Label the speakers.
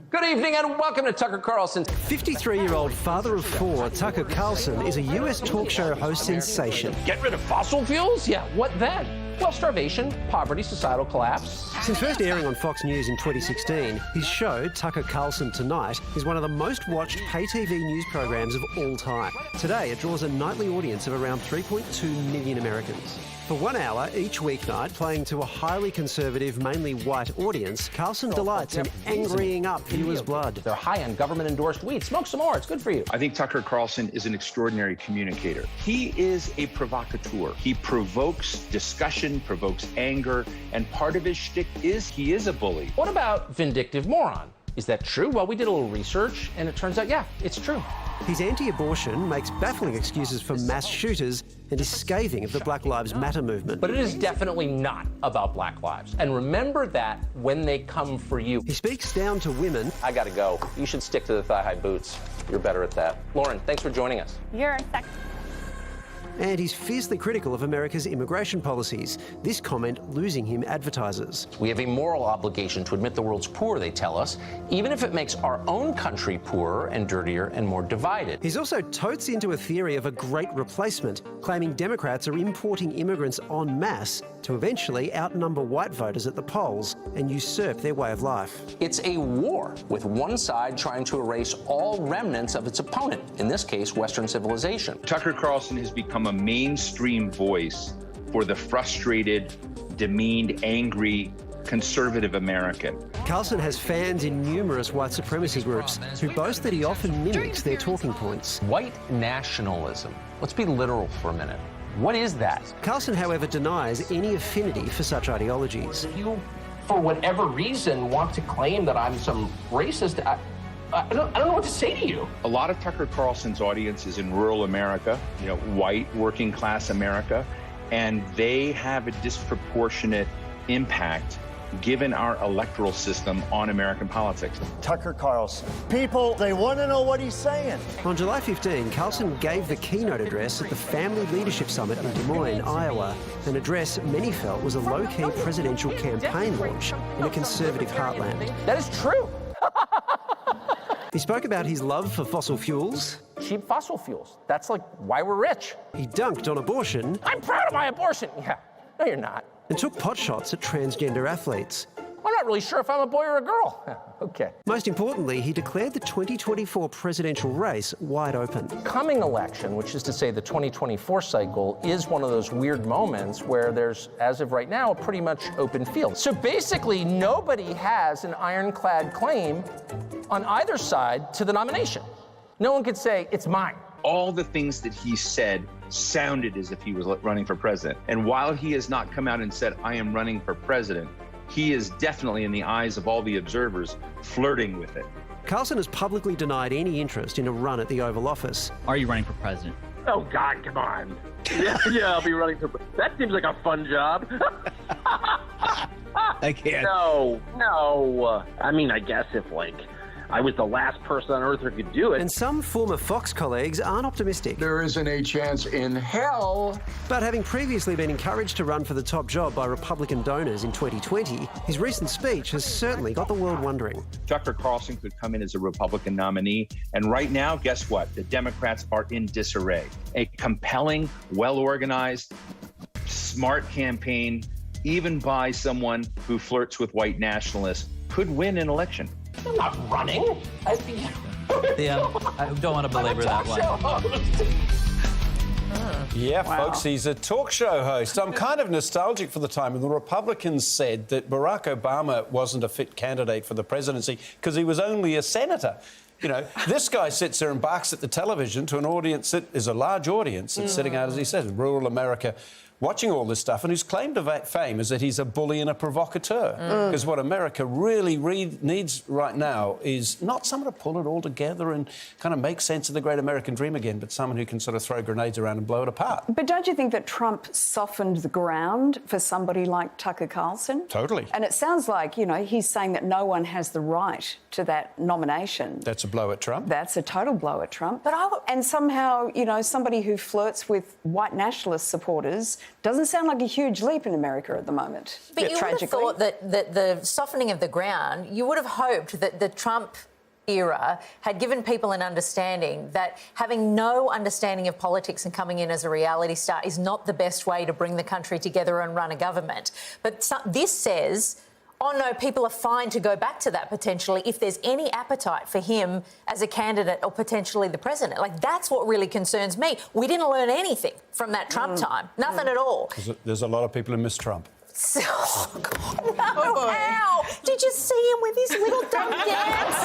Speaker 1: Good evening and welcome to Tucker Carlson.
Speaker 2: 53-year-old father of four, Tucker Carlson, is a US talk show host sensation.
Speaker 1: Get rid of fossil fuels? Yeah, what then? Well, starvation, poverty, societal collapse.
Speaker 2: Since first airing on Fox News in 2016, his show, Tucker Carlson Tonight, is one of the most watched pay TV news programs of all time. Today, it draws a nightly audience of around 3.2 million Americans. For 1 hour each weeknight, playing to a highly conservative, mainly white audience, Carlson delights in angrying up viewers' blood.
Speaker 1: They're high on government-endorsed weed. Smoke some more. It's good for you.
Speaker 3: I think Tucker Carlson is an extraordinary communicator. He is a provocateur. He provokes discussion, provokes anger, and part of his shtick is he is a bully.
Speaker 1: What about vindictive moron? Is that true? Well, we did a little research, and it turns out, yeah, it's true.
Speaker 2: He's anti-abortion, makes baffling excuses for mass shooters, and is scathing of the Black Lives Matter movement.
Speaker 1: But it is definitely not about Black lives. And remember that when they come for you.
Speaker 2: He speaks down to women.
Speaker 1: I gotta go. You should stick to the thigh-high boots. You're better at that. Lauren, thanks for joining us.
Speaker 4: You're a sec.
Speaker 2: And he's fiercely critical of America's immigration policies, this comment losing him advertisers.
Speaker 1: We have a moral obligation to admit the world's poor, they tell us, even if it makes our own country poorer and dirtier and more divided.
Speaker 2: He's also totes into a theory of a great replacement, claiming Democrats are importing immigrants en masse to eventually outnumber white voters at the polls and usurp their way of life.
Speaker 1: It's a war, with one side trying to erase all remnants of its opponent, in this case, Western civilization.
Speaker 3: Tucker Carlson has become a mainstream voice for the frustrated, demeaned, angry, conservative American.
Speaker 2: Carlson has fans in numerous white supremacy groups who boast that he often mimics their talking points.
Speaker 1: White nationalism. Let's be literal for a minute. What is that?
Speaker 2: Carlson, however, denies any affinity for such ideologies.
Speaker 1: If you, for whatever reason, want to claim that I'm some racist, I don't know what to say to you.
Speaker 3: A lot of Tucker Carlson's audience is in rural America, white working class America, and they have a disproportionate impact given our electoral system on American politics.
Speaker 5: Tucker Carlson. People, they want to know what he's saying.
Speaker 2: On July 15, Carlson gave the keynote address at the Family Leadership Summit in Des Moines, Iowa, an address many felt was a low-key presidential campaign launch in a conservative heartland.
Speaker 1: That is true.
Speaker 2: He spoke about his love for fossil fuels.
Speaker 1: Cheap fossil fuels. That's like why we're rich.
Speaker 2: He dunked on abortion.
Speaker 1: I'm proud of my abortion. Yeah, no, you're not.
Speaker 2: And took potshots at transgender athletes.
Speaker 1: I'm not really sure if I'm a boy or a girl. Okay.
Speaker 2: Most importantly, he declared the 2024 presidential race wide open.
Speaker 1: Coming election, which is to say the 2024 cycle, is one of those weird moments where there's, as of right now, a pretty much open field. So basically, nobody has an ironclad claim on either side to the nomination. No one could say, it's mine.
Speaker 3: All the things that he said sounded as if he was running for president. And while he has not come out and said, I am running for president, he is definitely, in the eyes of all the observers, flirting with it.
Speaker 2: Carlson has publicly denied any interest in a run at the Oval Office.
Speaker 6: Are you running for president?
Speaker 7: Oh, God, come on. Yeah, I'll be running for... That seems like a fun job.
Speaker 6: I can't.
Speaker 7: No. I mean, I guess if, I was the last person on earth who could do it.
Speaker 2: And some former Fox colleagues aren't optimistic.
Speaker 8: There isn't a chance in hell.
Speaker 2: But having previously been encouraged to run for the top job by Republican donors in 2020, his recent speech has certainly got the world wondering.
Speaker 3: Tucker Carlson could come in as a Republican nominee, and right now, guess what? The Democrats are in disarray. A compelling, well-organized, smart campaign, even by someone who flirts with white nationalists, could win an election.
Speaker 1: I'm not running.
Speaker 6: Yeah, I don't want to belabor that one.
Speaker 9: Yeah, folks, he's a talk show host. I'm kind of nostalgic for the time when the Republicans said that Barack Obama wasn't a fit candidate for the presidency because he was only a senator. This guy sits there and barks at the television to an audience that is a large audience that's sitting out, as he says, in rural America, watching all this stuff, and his claim to fame is that he's a bully and a provocateur. Because what America really needs right now is not someone to pull it all together and kind of make sense of the great American dream again, but someone who can sort of throw grenades around and blow it apart.
Speaker 4: But don't you think that Trump softened the ground for somebody like Tucker Carlson?
Speaker 9: Totally.
Speaker 4: And it sounds like, he's saying that no one has the right to that nomination.
Speaker 9: That's a blow at Trump.
Speaker 4: That's a total blow at Trump. And somehow, somebody who flirts with white nationalist supporters Doesn't sound like a huge leap in America at the moment.
Speaker 10: But you would have thought that the softening of the ground, you would have hoped that the Trump era had given people an understanding that having no understanding of politics and coming in as a reality star is not the best way to bring the country together and run a government. But this says, oh no, people are fine to go back to that potentially if there's any appetite for him as a candidate or potentially the president. Like, that's what really concerns me. We didn't learn anything from that Trump time. Nothing at all.
Speaker 9: There's a lot of people who miss Trump.
Speaker 10: Oh, God, no, how? Did you see him with his little dumb dance?